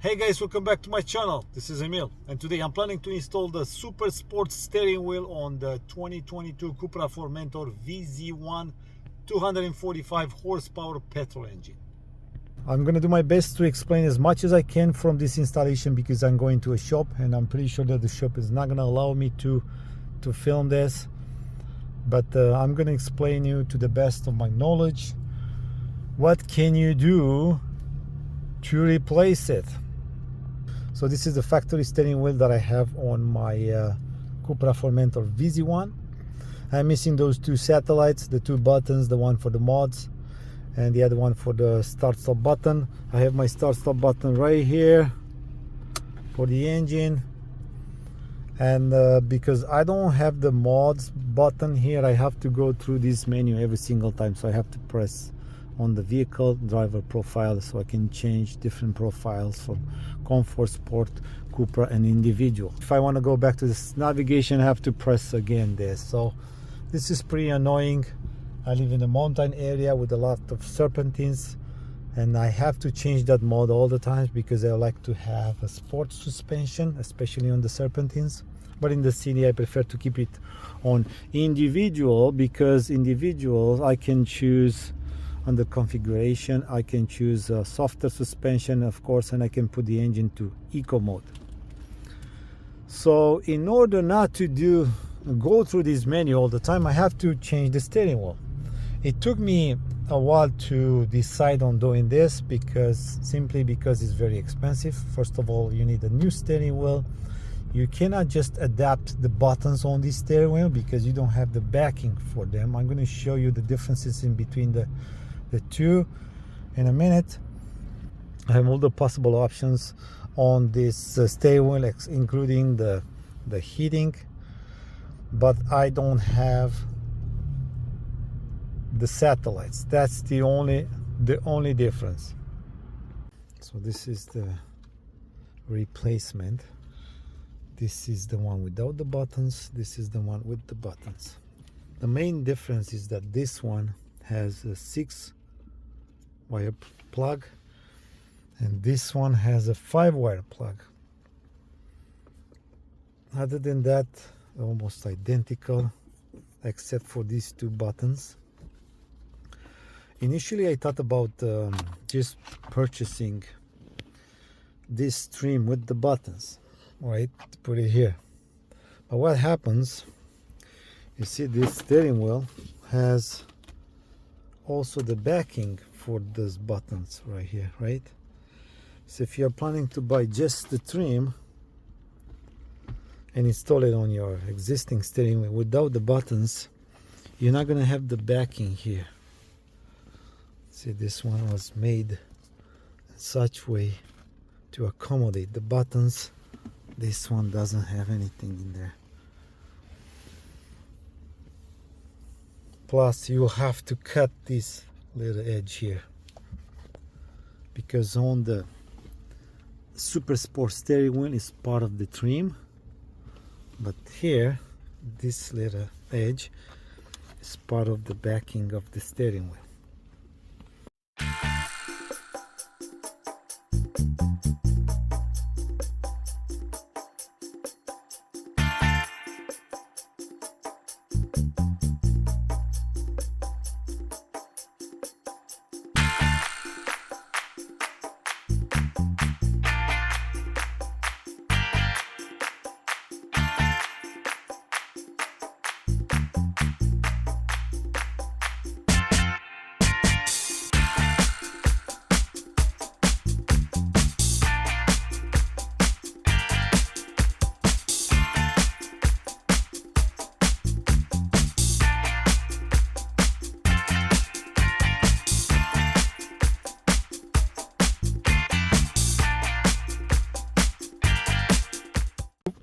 Hey guys, welcome back to my channel. This is Emil, and today I'm planning to install the Supersport steering wheel on the 2022 Cupra Formentor VZ1 245 horsepower petrol engine. I'm gonna do my best to explain as much as I can from this installation because I'm going to a shop and I'm pretty sure that the shop is not gonna allow me to film this, but I'm gonna explain you to the best of my knowledge what can you do to replace it. So this is the factory steering wheel that I have on my Cupra Formentor VZ1. I'm missing those two satellites, the two buttons, the one for the mods and the other one for the start stop button. I have my start stop button right here for the engine, and because I don't have the mods button here, I have to go through this menu every single time. So I have to press on the vehicle driver profile so I can change different profiles from comfort, sport, Cupra and individual. If I want to go back to this navigation, I have to press again this. So this is pretty annoying. I live in a mountain area with a lot of serpentines and I have to change that mode all the time because I like to have a sport suspension, especially on the serpentines. But in the city I prefer to keep it on individual because individual I can choose under configuration. I can choose a softer suspension, of course, and I can put the engine to eco mode. So in order not to go through this menu all the time, I have to change the steering wheel. It took me a while to decide on doing this simply because it's very expensive. First of all, you need a new steering wheel. You cannot just adapt the buttons on this steering wheel because you don't have the backing for them. I'm going to show you the differences in between the two in a minute. I have all the possible options on this steering wheel, including the heating, but I don't have the satellites. That's the only difference. So this is the replacement. This is the one without the buttons. This is the one with the buttons. The main difference is that this one has a 6-wire plug and this one has a 5-wire plug. Other than that, almost identical except for these two buttons. Initially I thought about just purchasing this trim with the buttons, right, to put it here. But what happens, you see this steering wheel has also the backing for those buttons right here, right? So if you're planning to buy just the trim and install it on your existing steering wheel without the buttons, you're not going to have the backing here. See, this one was made in such way to accommodate the buttons. This one doesn't have anything in there. Plus you have to cut this little edge here because on the Supersport steering wheel is part of the trim, but here this little edge is part of the backing of the steering wheel.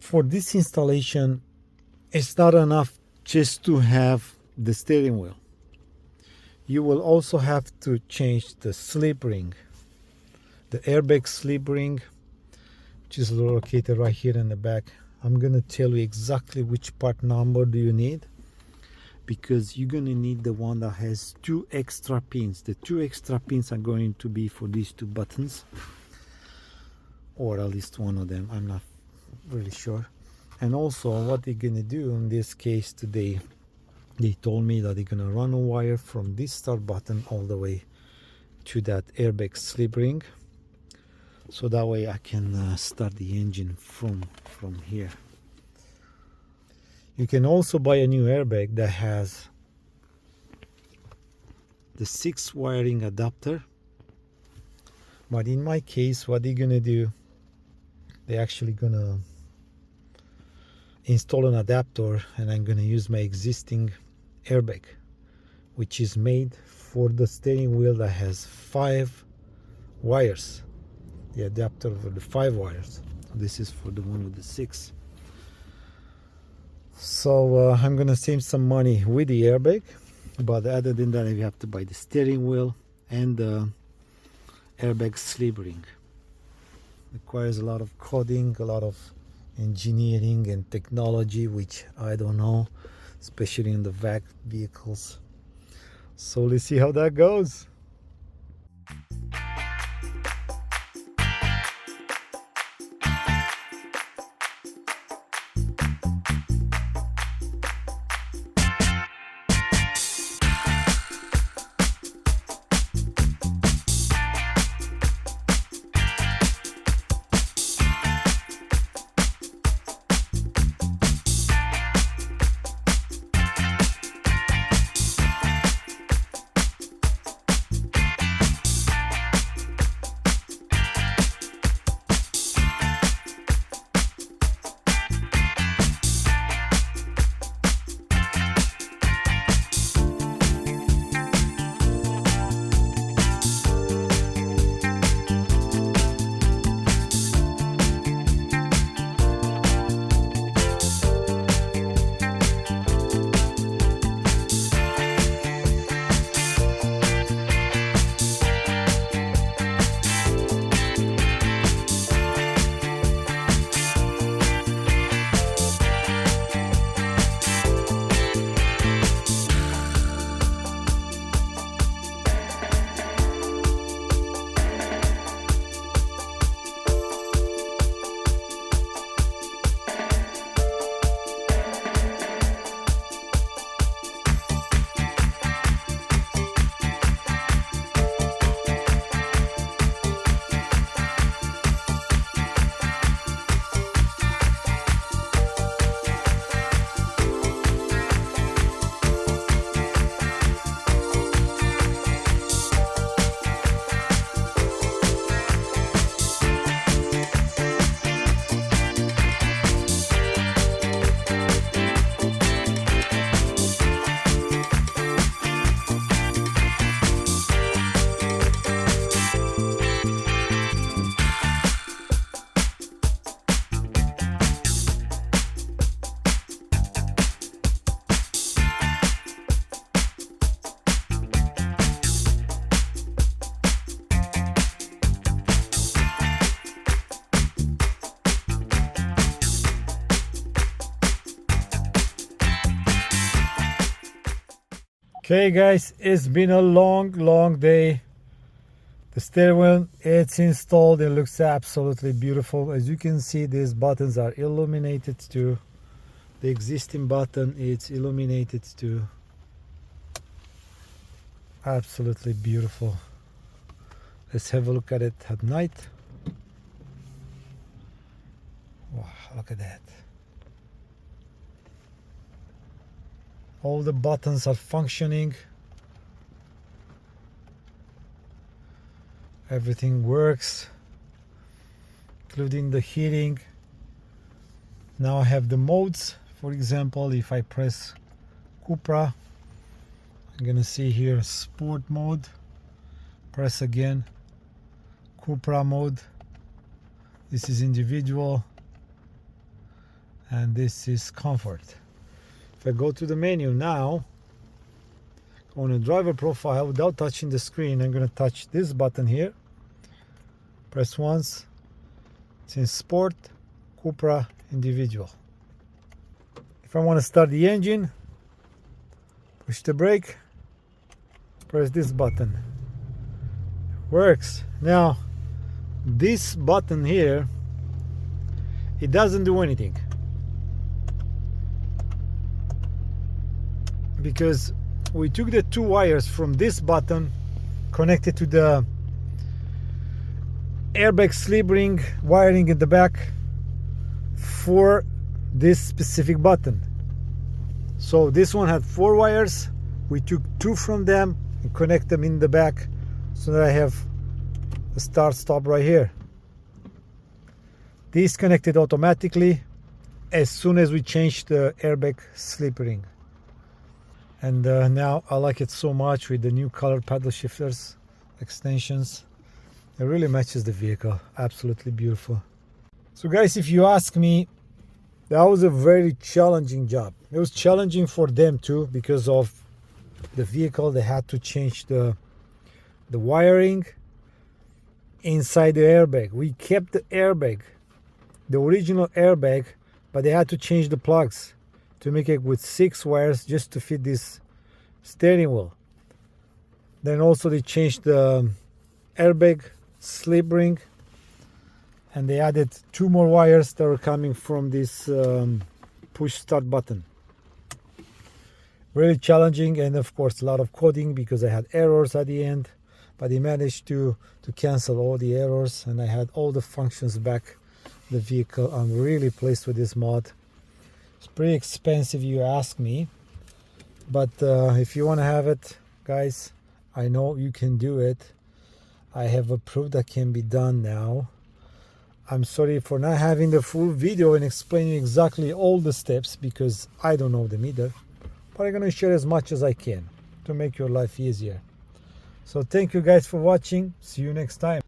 For this installation, it's not enough just to have the steering wheel. You will also have to change the slip ring, the airbag slip ring, which is located right here in the back. I'm going to tell you exactly which part number do you need, because you're going to need the one that has 2 extra pins. The 2 extra pins are going to be for these 2 buttons. or at least one of them. I'm not really sure. And also what they're gonna do in this case today, they told me that they're gonna run a wire from this start button all the way to that airbag slip ring, so that way I can start the engine from here. You can also buy a new airbag that has the 6 wiring adapter, but in my case what they're gonna do, they're actually gonna install an adapter, and I'm gonna use my existing airbag, which is made for the steering wheel that has 5 wires. The adapter for the 5 wires. This is for the one with the 6. So I'm gonna save some money with the airbag, but other than that, you have to buy the steering wheel and the airbag slip ring. Requires a lot of coding, a lot of engineering and technology, which I don't know, especially in the VAC vehicles. So let's see how that goes. Okay guys, it's been a long day. The steering wheel, it's installed. It looks absolutely beautiful. As you can see, these buttons are illuminated too. The existing button, it's illuminated too. Absolutely beautiful. Let's have a look at it at night. Wow, look at that. All the buttons are functioning. Everything works, including the heating. Now I have the modes. For example, if I press Cupra, I'm gonna see here sport mode. Press again, Cupra mode. This is individual, and this is comfort. If I go to the menu now, on a driver profile, without touching the screen, I'm going to touch this button here. Press once. It's in Sport, Cupra, Individual. If I want to start the engine, push the brake, press this button. Works. Now, this button here, it doesn't do anything, because we took the two wires from this button, connected to the airbag slip ring wiring in the back for this specific button. So this one had 4 wires. We took 2 from them and connect them in the back, so that I have a start stop right here. This connected automatically as soon as we changed the airbag slip ring. And now I like it so much with the new color paddle shifters extensions. It really matches the vehicle. Absolutely beautiful. So guys, if you ask me, that was a very challenging job. It was challenging for them too, because of the vehicle. They had to change the wiring inside the airbag. We kept the airbag, the original airbag, but they had to change the plugs to make it with 6 wires just to fit this steering wheel. Then also they changed the airbag slip ring, and they added 2 more wires that were coming from this push start button. Really challenging, and of course a lot of coding, because I had errors at the end, but they managed to cancel all the errors, and I had all the functions back the vehicle. I'm really pleased with this mod. It's pretty expensive, you ask me, but if you want to have it, guys, I know you can do it. I have a proof that can be done now. I'm sorry for not having the full video and explaining exactly all the steps, because I don't know them either, but I'm going to share as much as I can to make your life easier. So thank you guys for watching. See you next time.